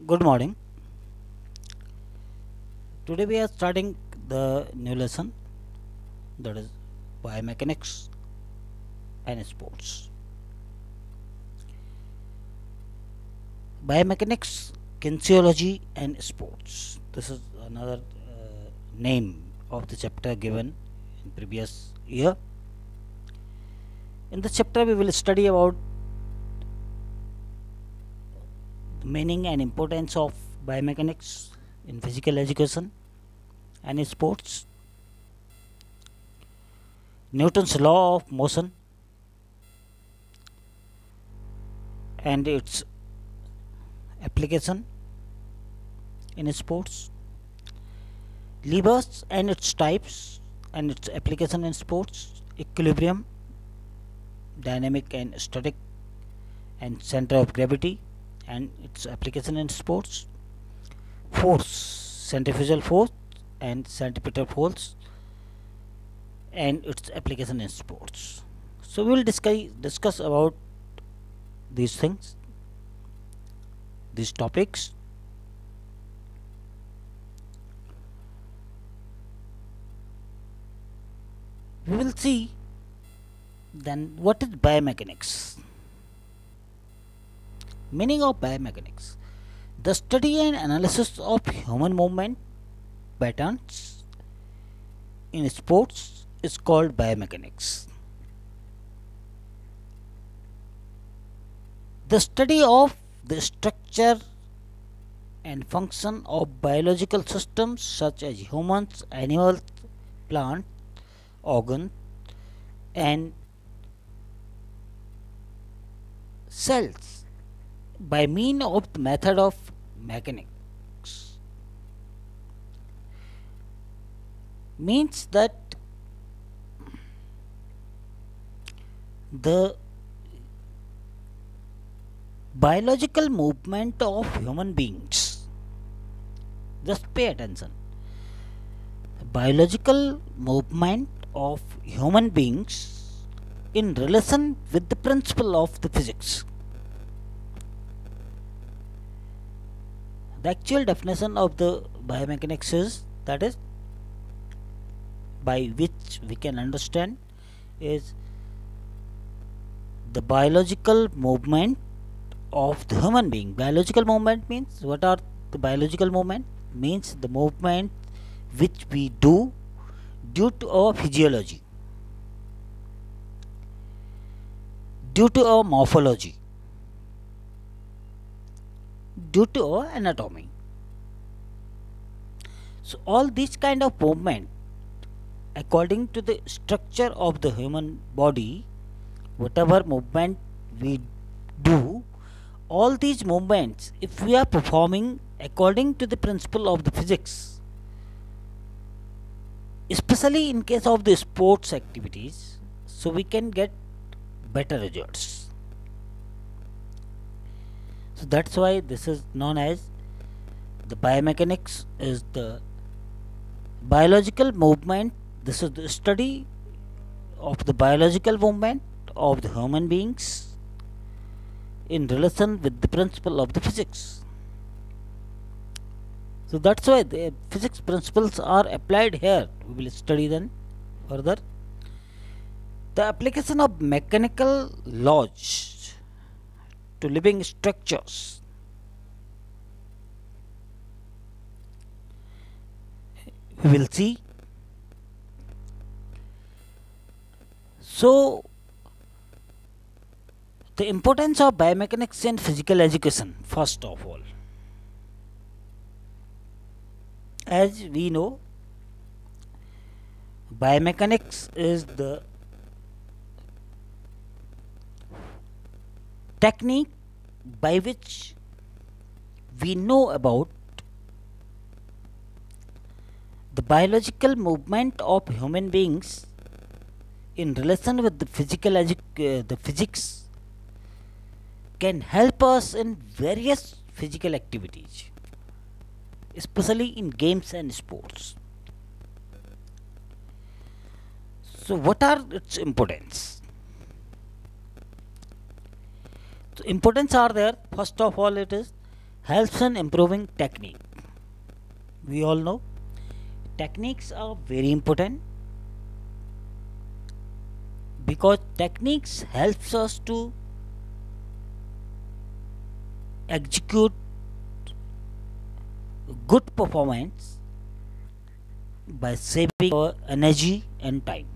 Good morning. Today we are starting the new lesson, that is biomechanics and sports. Biomechanics, kinesiology and sports. This is another name of the chapter given in previous year. In this chapter we will study about the meaning and importance of biomechanics in physical education and sports, Newton's law of motion and its application in sports, levers and its types and its application in sports, equilibrium, dynamic and static, and center of gravity and its application in sports, force, centrifugal force and centripetal force and its application in sports. So we will discuss about these things, these topics. We will see then what is biomechanics. Meaning of biomechanics: the study and analysis of human movement patterns in sports is called biomechanics. The study of the structure and function of biological systems such as humans, animals, plants, organs, and cells by means of the method of mechanics means that the biological movement of human beings, just pay attention, biological movement of human beings in relation with the principle of the physics. The actual definition of the biomechanics is, that is, by which we can understand, is the biological movement of the human being. Biological movement means, what are the biological movement? Means the movement which we do due to our physiology, due to our morphology, due to our anatomy. So all these kind of movement, according to the structure of the human body, whatever movement we do, all these movements, if we are performing according to the principle of the physics, especially in case of the sports activities, so we can get better results. So that's why this is known as the biomechanics is the biological movement. This is the study of the biological movement of the human beings in relation with the principle of the physics. So that's why the physics principles are applied here. We will study then further. The application of mechanical laws to living structures. We will see. So, the importance of biomechanics in physical education, first of all. As we know, biomechanics is the technique by which we know about the biological movement of human beings in relation with the the physics can help us in various physical activities, especially in games and sports. So what are its importance? So importance are there. First of all, it is helps in improving technique. We all know techniques are very important because techniques helps us to execute good performance by saving our energy and time.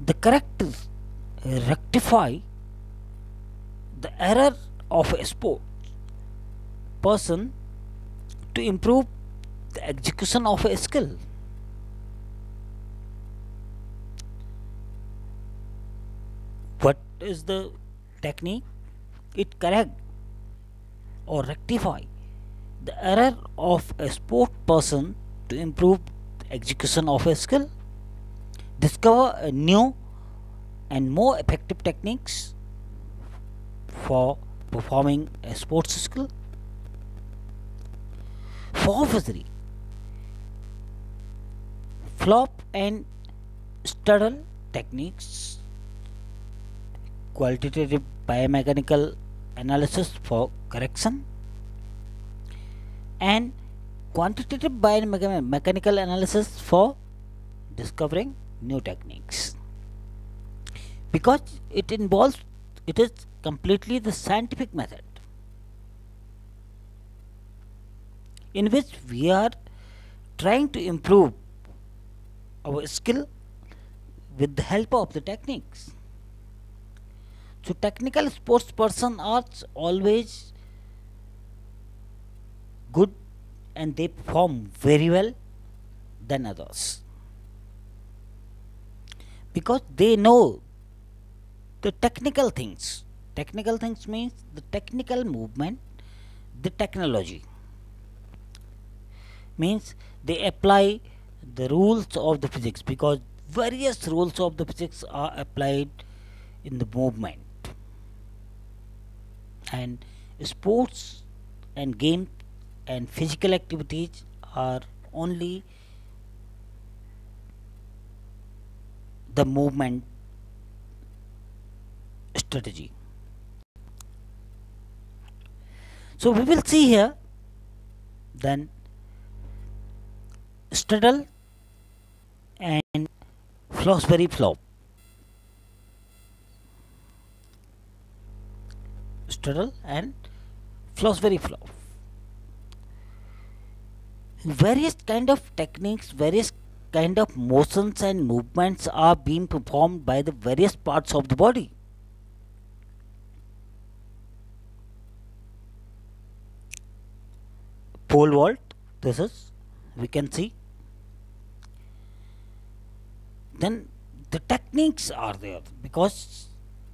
The correct rectify the error of a sport person to improve the execution of a skill. What is the technique? It correct or rectify the error of a sport person to improve the execution of a skill. Discover a new and more effective techniques for performing a sports skill. Fosbury Flop and straddle techniques, qualitative biomechanical analysis for correction, and quantitative biomechanical analysis for discovering new techniques. Because it is completely the scientific method in which we are trying to improve our skill with the help of the techniques. So technical sports person are always good and they perform very well than others because they know the technical things. Technical things means the technical movement, the technology means they apply the rules of the physics because various rules of the physics are applied in the movement. And sports and games and physical activities are only the movement strategy. So we will see here then straddle and Fosbury Flop. Straddle and Fosbury Flop. Various kind of techniques, various kind of motions and movements are being performed by the various parts of the body. Pole vault, this is, we can see. Then the techniques are there because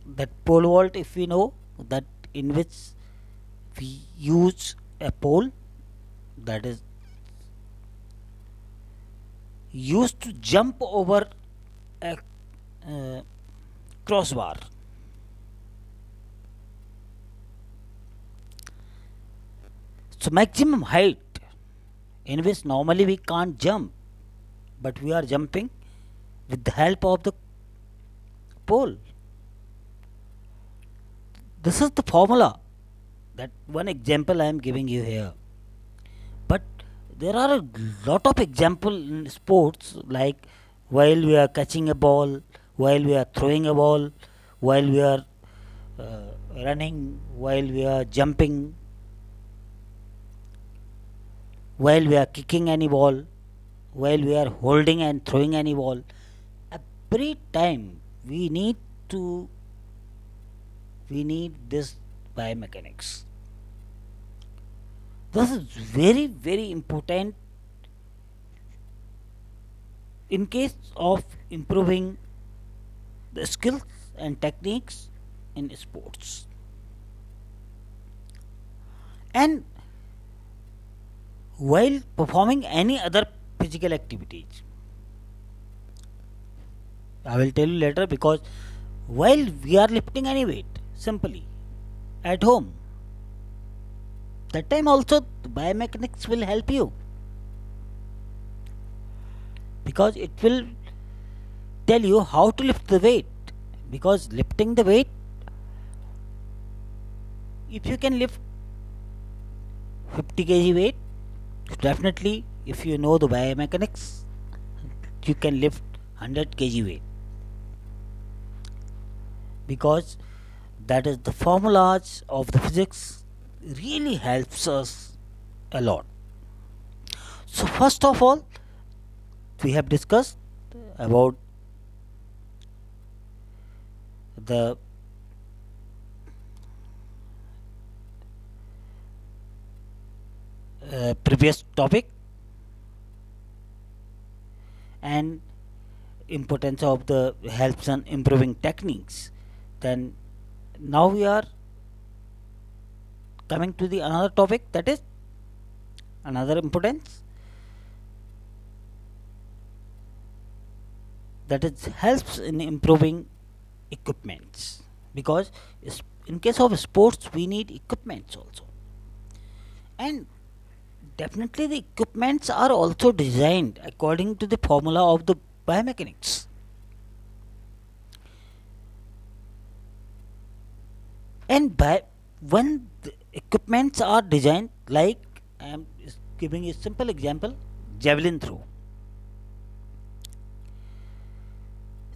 that pole vault, if we know that in which we use a pole that is used to jump over a crossbar. So maximum height in which normally we can't jump, but we are jumping with the help of the pole. This is the formula, that one example I am giving you here. But there are a lot of examples in sports, like while we are catching a ball, while we are throwing a ball, while we are running, while we are jumping, while we are kicking any ball, while we are holding and throwing any ball. Every time we need this biomechanics. This is very, very important in case of improving the skills and techniques in sports. And while performing any other physical activities, I will tell you later, because while we are lifting any weight simply at home, that time also the biomechanics will help you, because it will tell you how to lift the weight, because lifting the weight If you can lift 50 kg weight, definitely if you know the biomechanics, you can lift 100 kg weight, because that is the formulas of the physics really helps us a lot. So first of all, we have discussed about the previous topic and importance of the helps in improving techniques. Then now we are coming to the another topic, that is another importance, that is helps in improving equipments, because in case of sports we need equipments also, and definitely the equipments are also designed according to the formula of the biomechanics. And by when the equipments are designed, like I am giving a simple example, javelin throw.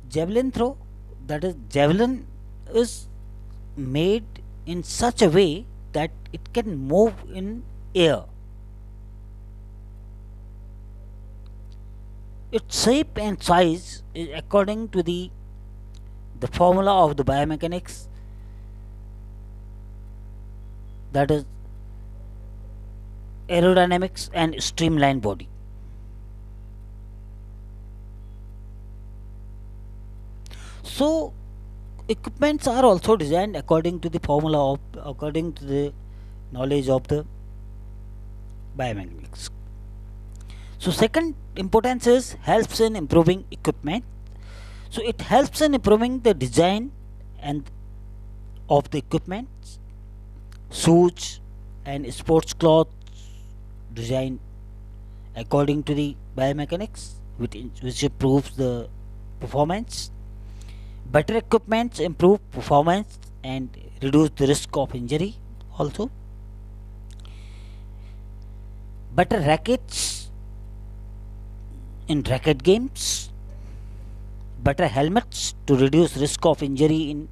Javelin throw, that is javelin is made in such a way that it can move in air. Its shape and size is according to the formula of the biomechanics, that is aerodynamics and streamlined body. So equipments are also designed according to the formula of, according to the knowledge of the biomechanics. So second importance is helps in improving equipment. So it helps in improving the design and of the equipment, shoes and sports clothes designed according to the biomechanics, which improves the performance. Better equipments improve performance and reduce the risk of injury also. Better rackets in racket games. Better helmets to reduce risk of injury in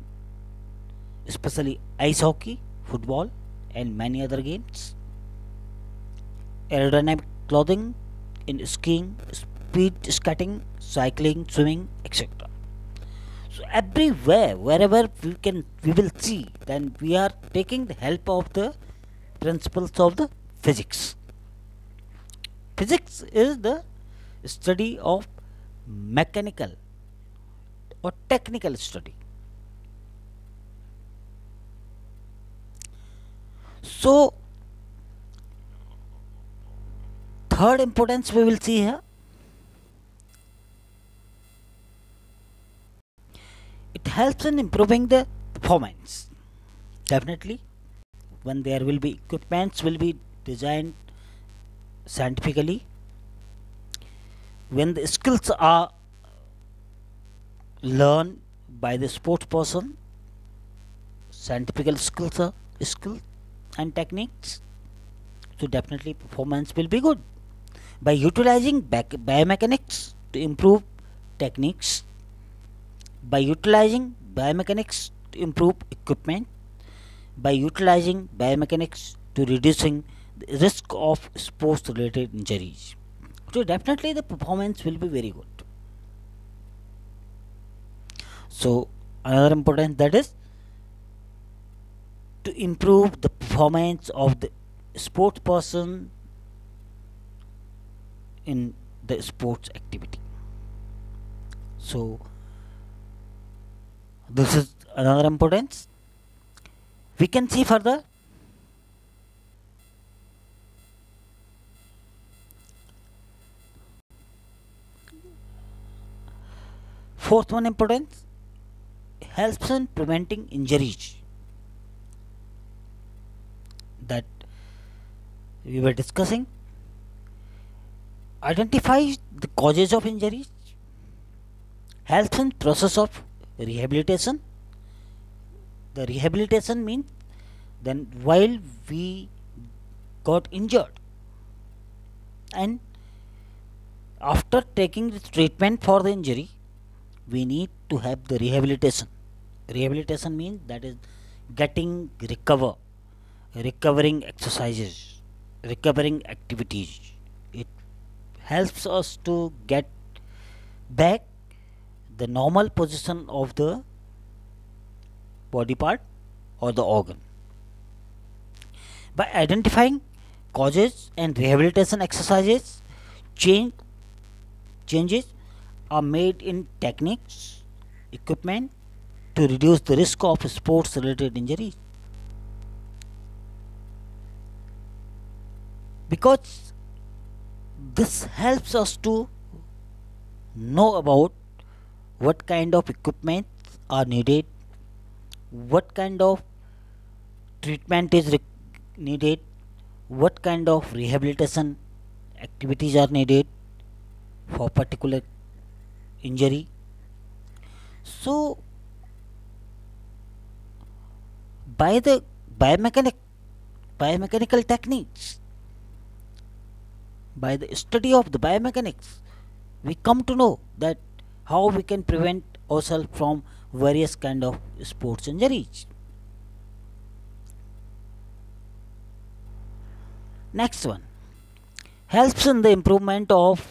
especially ice hockey, football and many other games. Aerodynamic clothing in skiing, speed skating, cycling, swimming, etc. So everywhere, wherever we will see, then we are taking the help of the principles of the physics. Physics is the study of mechanical or technical study. So third importance we will see here, it helps in improving the performance. Definitely when there will be equipments will be designed scientifically, when the skills are learned by the sports person, scientific skills and techniques, so definitely performance will be good. By utilizing biomechanics to improve techniques, by utilizing biomechanics to improve equipment, by utilizing biomechanics to reducing the risk of sports related injuries, so definitely the performance will be very good. So another important, that is to improve the performance of the sports person in the sports activity. So this is another importance. We can see further. Fourth one importance, helps in preventing injuries, that we were discussing. Identifies the causes of injuries, helps in process of rehabilitation. The rehabilitation means then while we got injured, and after taking the treatment for the injury, we need to have the rehabilitation. Rehabilitation means that is getting recovering exercises, recovering activities. It helps us to get back the normal position of the body part or the organ. By identifying causes and rehabilitation exercises, changes are made in techniques, equipment to reduce the risk of sports related injuries. Because this helps us to know about what kind of equipment are needed, what kind of treatment is needed, what kind of rehabilitation activities are needed for particular injury. So by the biomechanical techniques, by the study of the biomechanics, we come to know that how we can prevent ourselves from various kind of sports injuries. Next one, helps in the improvement of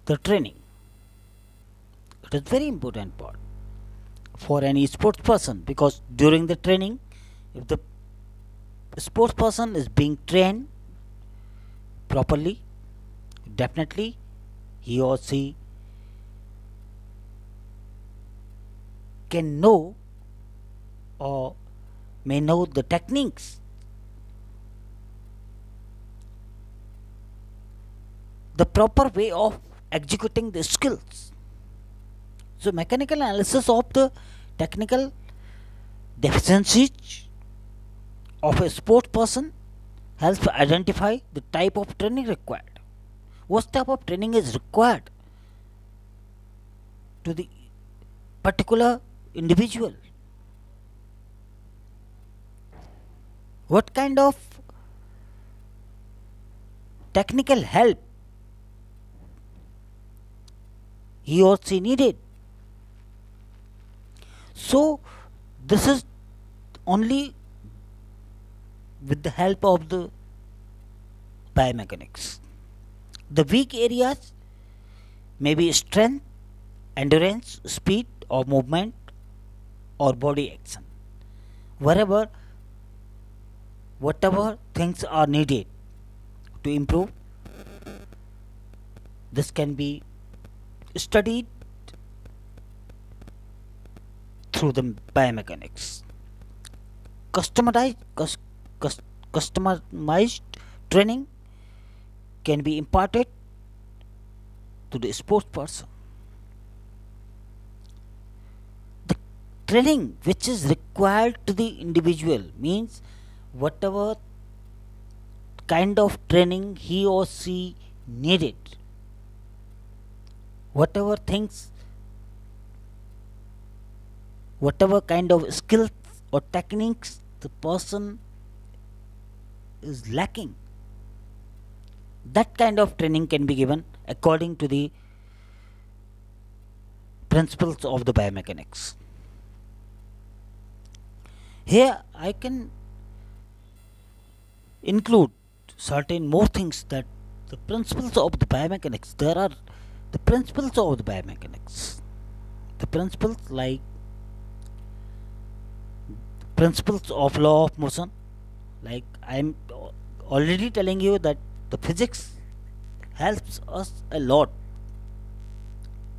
the training. It is very important part for any sports person, because during the training, if the sports person is being trained properly, definitely he or she can know or may know the techniques, the proper way of executing the skills. So mechanical analysis of the technical deficiencies of a sports person helps identify the type of training required. What type of training is required to the particular individual? What kind of technical help he or she needed? So this is only with the help of the biomechanics. The weak areas may be strength, endurance, speed or movement or body action. Whatever things are needed to improve, this can be studied through the biomechanics. Customized training can be imparted to the sports person. The training which is required to the individual means whatever kind of training he or she needed, whatever things, whatever kind of skills or techniques the person is lacking, that kind of training can be given according to the principles of the biomechanics. Here I can include certain more things, that the principles of the biomechanics, there are the principles of the biomechanics, the principles like principles of law of motion. Like I am already telling you that the physics helps us a lot.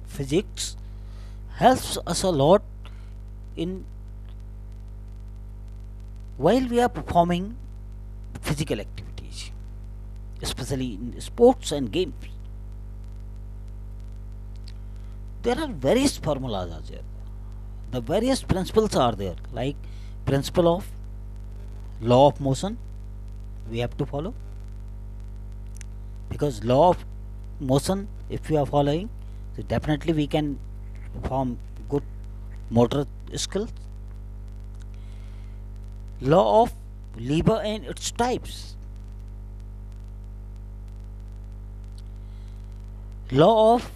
Physics helps us a lot in while we are performing physical activities, especially in sports and games. There are various formulas are there. The various principles are there, like principle of law of motion we have to follow, because law of motion if we are following, so definitely we can perform good motor skills. Law of lever and its types. Law of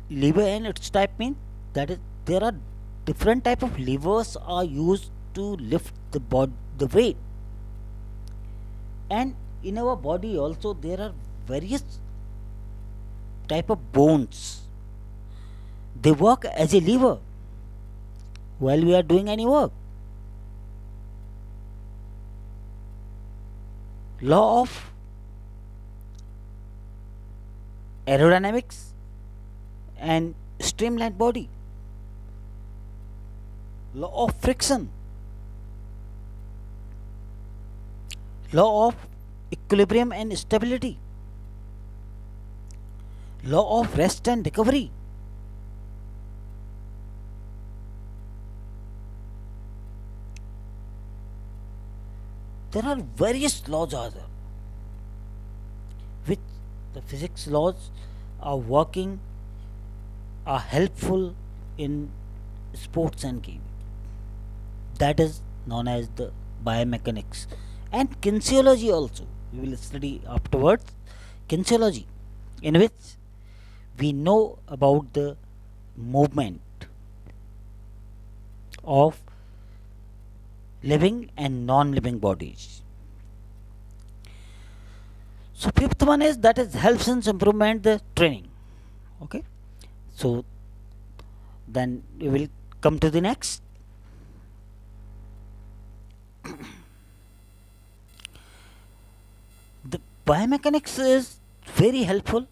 lever and its type means that is there are different type of levers are used to lift the weight, and in our body also there are various type of bones. They work as a lever while we are doing any work. Law of aerodynamics and streamlined body. Law of friction. Law of equilibrium and stability. Law of rest and recovery. There are various laws are there, which the physics laws are working, are helpful in sports and gaming. That is known as the biomechanics and kinesiology also. We will study afterwards kinesiology, in which we know about the movement of living and non-living bodies. So fifth one is that is helps in improvement the training. Okay. So then we will come to the next. The biomechanics is very helpful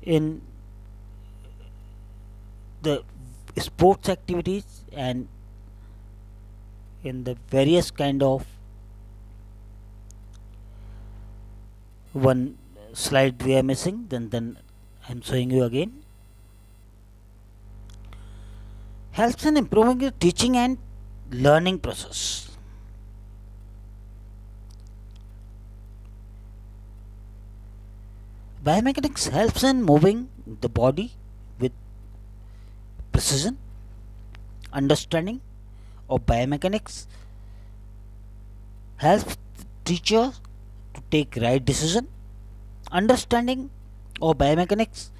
in the sports activities and in the various kind of one slide we are missing, then I'm showing you again. Helps in improving the teaching and learning process. Biomechanics helps in moving the body with precision. Understanding of biomechanics helps the teacher to take right decision. Understanding of biomechanics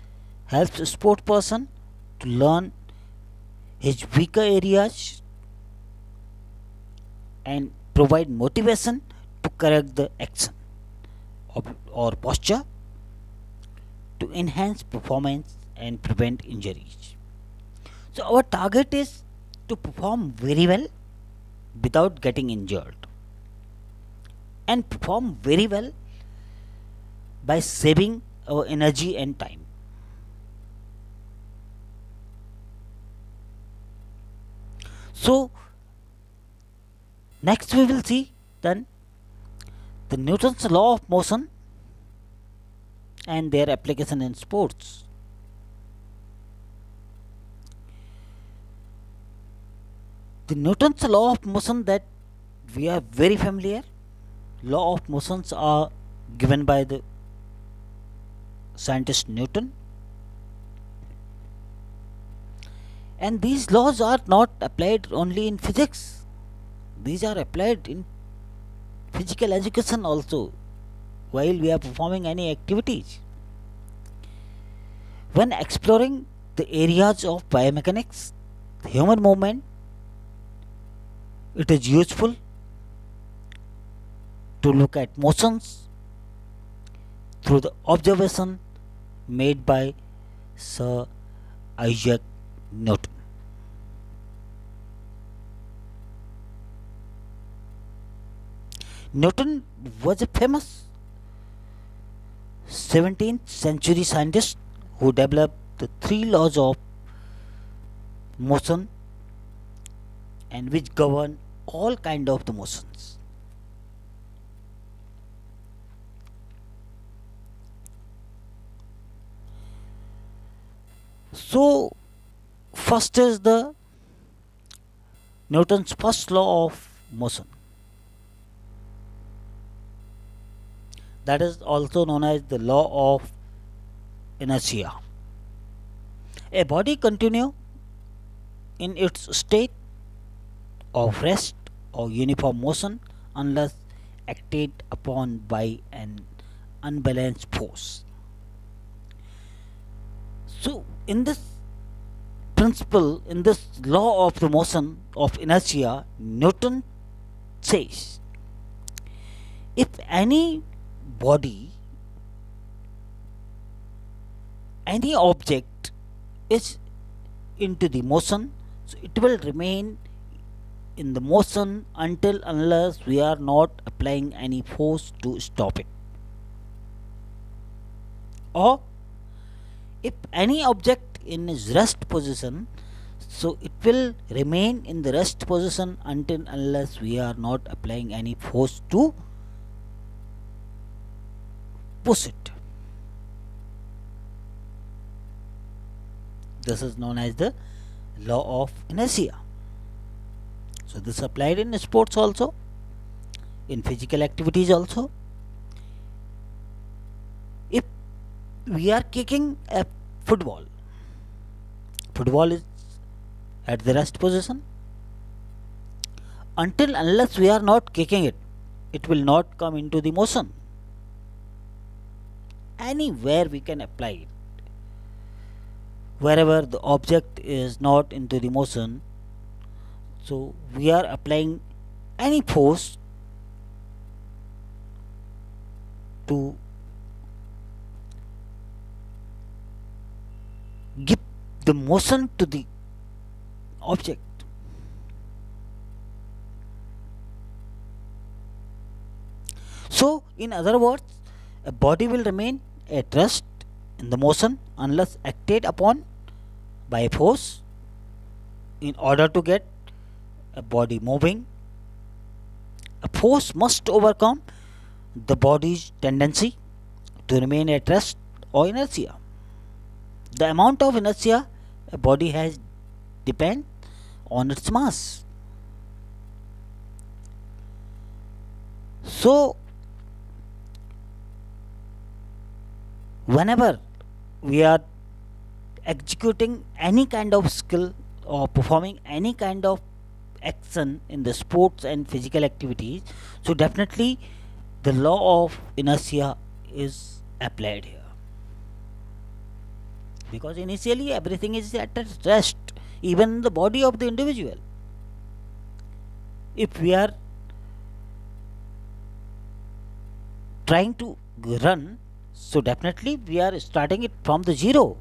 helps a sport person to learn his weaker areas and provide motivation to correct the action or posture to enhance performance and prevent injuries. So our target is to perform very well without getting injured and perform very well by saving our energy and time. So next we will see then the Newton's law of motion and their application in sports. The Newton's law of motion that we are very familiar. Law of motions are given by the scientist Newton, and these laws are not applied only in physics. These are applied in physical education also while we are performing any activities. When exploring the areas of biomechanics, the human movement, it is useful to look at motions through the observation made by Sir Isaac Newton. Newton was a famous 17th century scientist who developed the three laws of motion and which govern all kind of the motions. So first is the Newton's first law of motion, that is also known as the law of inertia. A body continue in its state of rest or uniform motion unless acted upon by an unbalanced force. So, in this principle, in this law of the motion of inertia, Newton says if any body, any object is into the motion, so it will remain in the motion until unless we are not applying any force to stop it. Or if any object in its rest position, so it will remain in the rest position until unless we are not applying any force to push it. This is known as the law of inertia. So this is applied in sports also, in physical activities also. If we are kicking a football is at the rest position. Until unless we are not kicking it, it will not come into the motion. Anywhere we can apply it. Wherever the object is not into the motion, so we are applying any force to give the motion to the object. So, in other words, a body will remain at rest in the motion unless acted upon by a force. In order to get a body moving, a force must overcome the body's tendency to remain at rest or inertia. The amount of inertia a body has depends on its mass. So, whenever we are executing any kind of skill or performing any kind of action in the sports and physical activities, so definitely the law of inertia is applied here, because initially everything is at rest, even the body of the individual. If we are trying to run, so definitely we are starting it from the zero.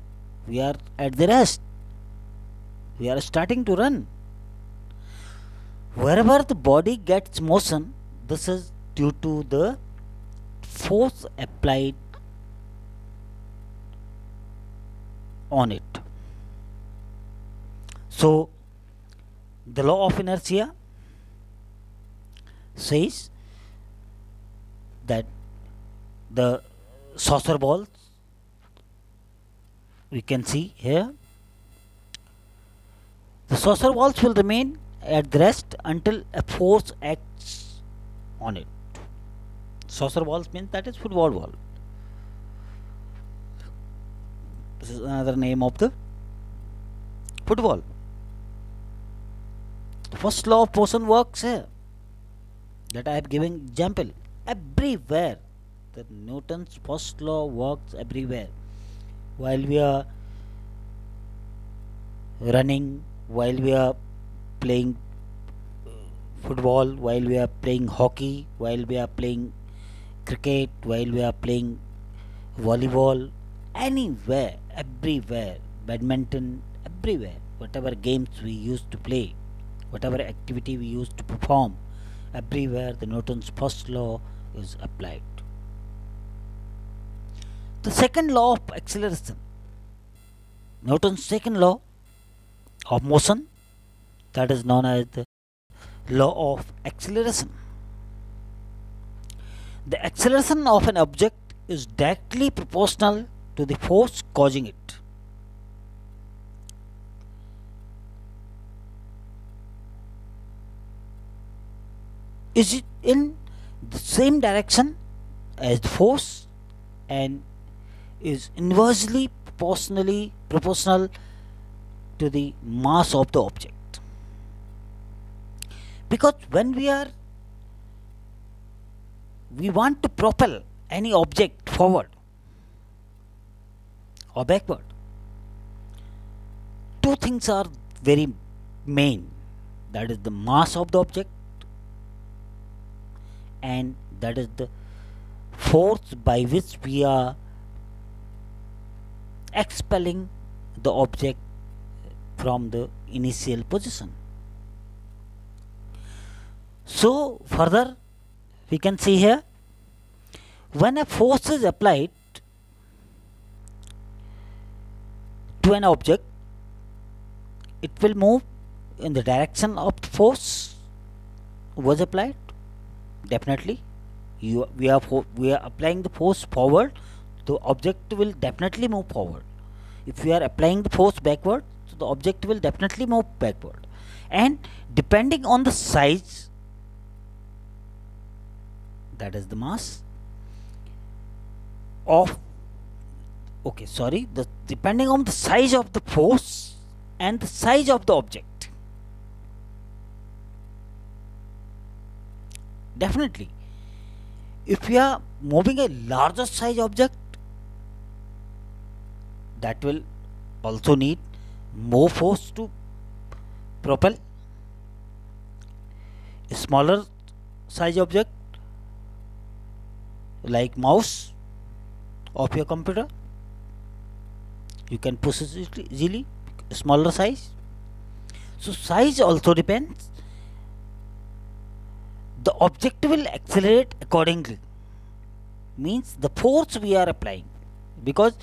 We are at the rest. We are starting to run. Wherever the body gets motion, this is due to the force applied on it. So, the law of inertia says that the saucer balls, we can see here, the saucer balls will remain at the rest until a force acts on it. Saucer balls means that is football ball. This is another name of the football. The first law of motion works here, that I have given example. Everywhere, the Newton's first law works everywhere. While we are running, while we are playing football, while we are playing hockey, while we are playing cricket, while we are playing volleyball, anywhere, everywhere, badminton, everywhere, whatever games we used to play, whatever activity we used to perform, everywhere the Newton's first law is applied. The second law of acceleration, Newton's second law of motion, that is known as the law of acceleration. The acceleration of an object is directly proportional to the force causing it. Is it in the same direction as the force and is inversely proportional to the mass of the object. Because when we want to propel any object forward or backward, two things are very main, that is the mass of the object and that is the force by which we are expelling the object from the initial position. So further we can see here, when a force is applied to an object, it will move in the direction of the force was applied. Definitely we are applying the force forward, the object will definitely move forward. If we are applying the force backward, so the object will definitely move backward. And depending on the size, that is the mass of depending on the size of the force and the size of the object. Definitely, if we are moving a larger size object, that will also need more force to propel. A smaller size object like mouse of your computer, you can push it easily, smaller size. So size also depends. The object will accelerate accordingly, means the force we are applying, because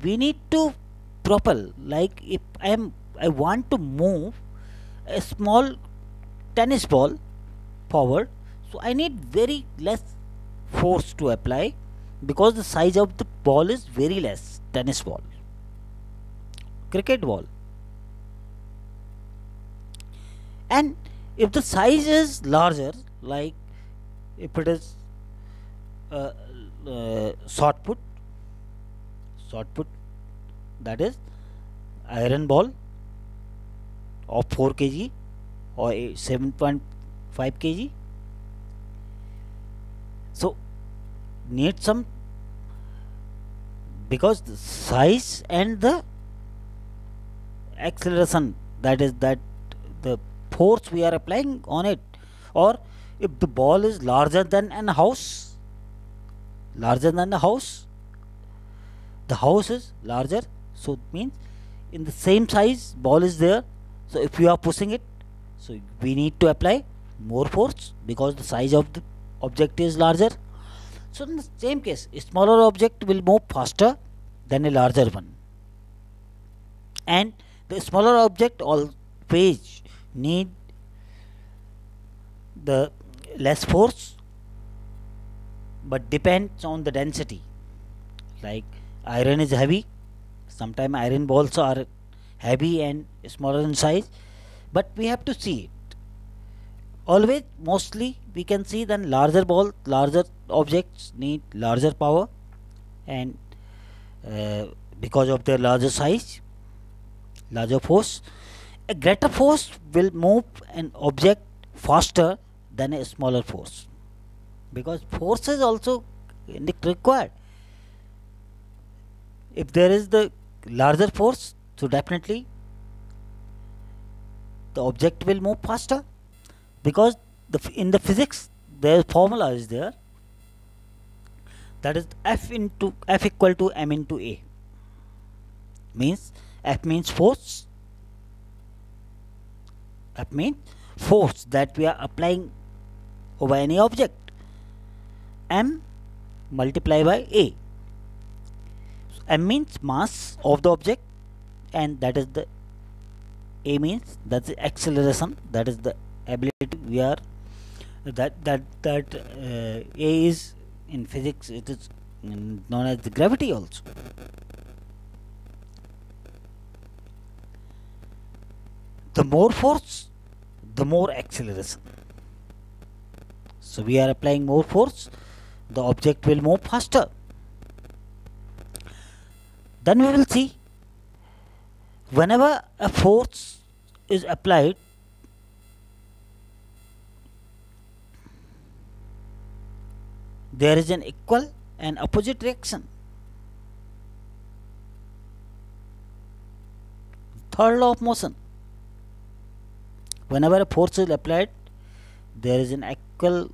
we need to propel. Like if I want to move a small tennis ball forward, so I need very less force to apply because the size of the ball is very less. Tennis ball, cricket ball, and if the size is larger, like if it is shot put, that is iron ball of 4 kg or 7.5 kg, so need some, because the size and the acceleration, that is that the force we are applying on it. Or if the ball is larger than a house, the house is larger, so it means in the same size ball is there, so if you are pushing it, so we need to apply more force because the size of the object is larger. So in the same case, a smaller object will move faster than a larger one, and the smaller object always need the less force, but depends on the density. Like iron is heavy, sometimes iron balls are heavy and smaller in size, but we have to see it. Always, mostly we can see that larger objects need larger power, and because of their larger size, larger force, a greater force will move an object faster than a smaller force, because force is also required. If there is the larger force, so definitely the object will move faster, because in the physics the formula is there, that is F equal to m into a, means F means force, that we are applying over any object, m multiply by a. So m means mass of the object, and that is the a means that's the acceleration, that is the ability we are a is in physics, it is known as the gravity also. The more force, the more acceleration. So we are applying more force, the object will move faster. Then we will see Whenever a force is applied, there is an equal and opposite reaction. Third law of motion. Whenever a force is applied, there is an equal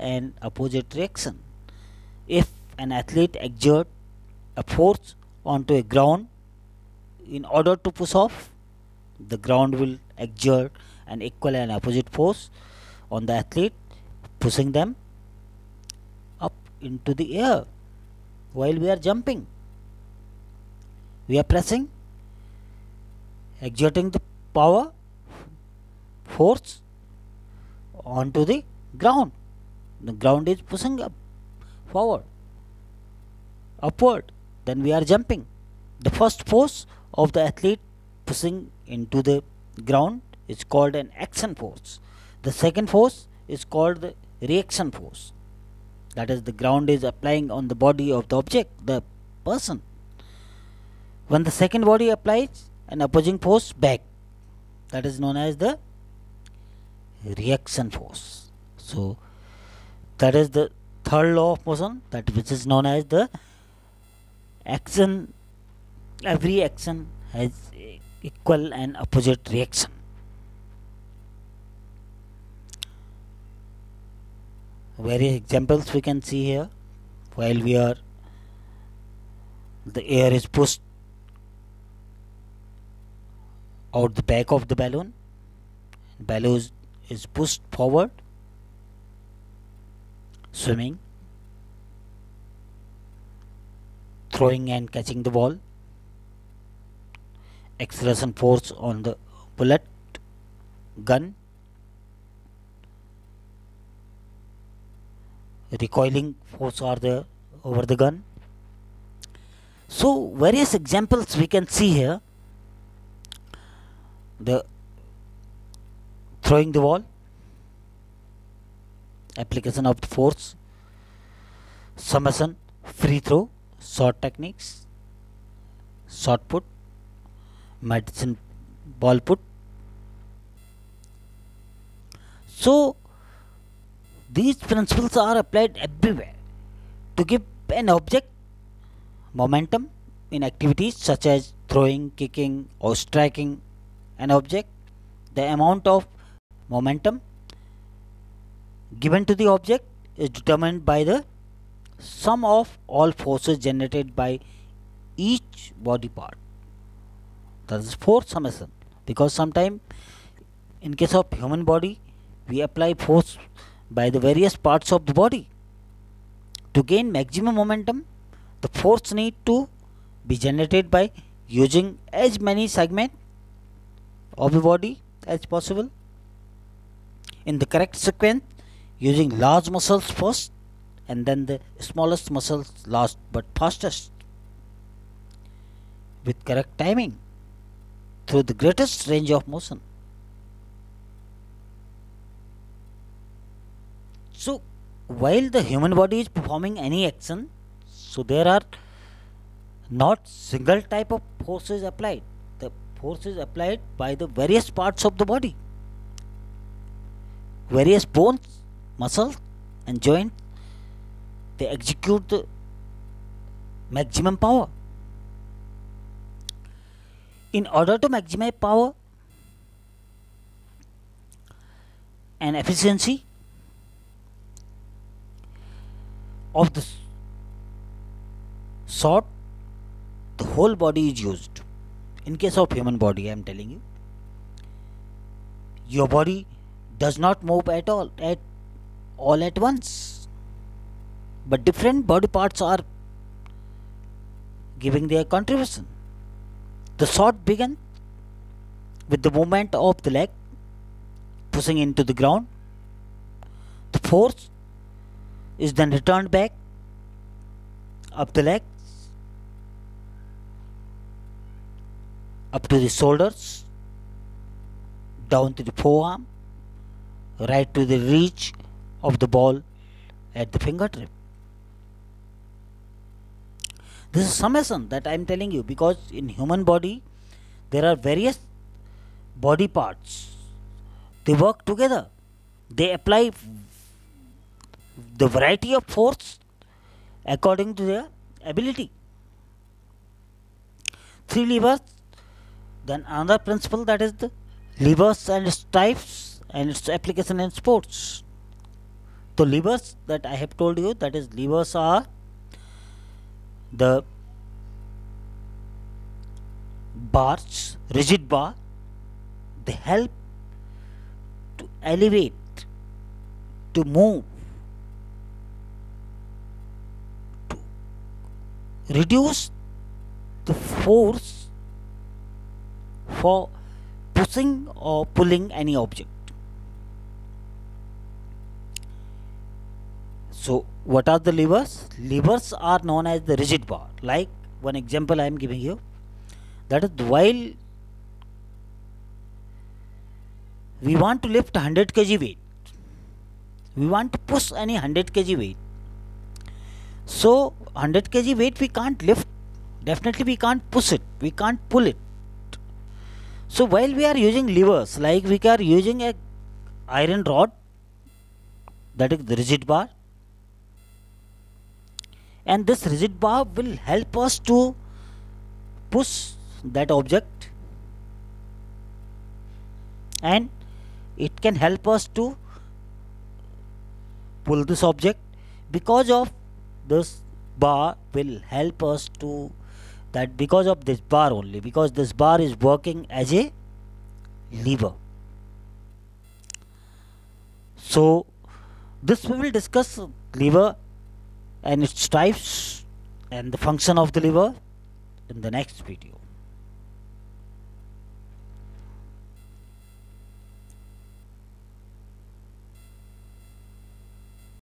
and opposite reaction. If an athlete exerts a force onto a ground in order to push off, the ground will exert an equal and opposite force on the athlete, pushing them up into the air while we are jumping. We are pressing, exerting the power, force onto the ground. The ground is pushing up forward, upward. Then we are jumping. The first force of the athlete pushing into the ground is called an action force. The second force is called the reaction force. That is, the ground is applying on the body of the object, the person. When the second body applies an opposing force back, that is known as the reaction force. So that is the third law of motion, that which is known as the action. Every action has equal and opposite reaction. Various examples we can see here. While the air is pushed out the back of the balloon is pushed forward. Swimming, throwing and catching the ball, acceleration force on the bullet, gun, recoiling force are there over the gun. So various examples we can see here. The throwing the ball, application of the force, submission, free throw, short techniques, shot put, medicine ball put. So these principles are applied everywhere to give an object momentum in activities such as throwing, kicking or striking an object. The amount of momentum given to the object is determined by the sum of all forces generated by each body part. That is force summation. Because sometimes in case of human body, we apply force by the various parts of the body. To gain maximum momentum, the force need to be generated by using as many segments of the body as possible in the correct sequence, using large muscles first and then the smallest muscles last but fastest, with correct timing through the greatest range of motion. So while the human body is performing any action, so there are not single type of forces applied. The force is applied by the various parts of the body. Various bones, muscles and joints, they execute the maximum power. In order to maximize power and efficiency of the shot, the whole body is used. In case of human body, I am telling you, your body does not move at all at once, but different body parts are giving their contribution. The shot begins with the movement of the leg pushing into the ground. The force is then returned back up the legs, up to the shoulders, down to the forearm, right to the reach of the ball at the fingertip. This is summation that I am telling you, because in human body there are various body parts. They work together. They apply the variety of force according to their ability. 3 levers. Then another principle, that is the levers and its types and its application in sports. So levers that I have told you, that is levers are the bars, rigid bar. They help to elevate, to move, to reduce the force for pushing or pulling any object. So what are the levers? Levers are known as the rigid bar. Like one example I am giving you, that is, while we want to lift 100 kg weight, we want to push any 100 kg weight. So 100 kg weight we can't lift, definitely we can't push it, we can't pull it. So while we are using levers, like we are using a iron rod, that is the rigid bar, and this rigid bar will help us to push that object, and it can help us to pull this object. Because of this bar will help us to that, because of this bar only, because this bar is working as a lever. So this we will discuss lever and its types and the function of the lever in the next video.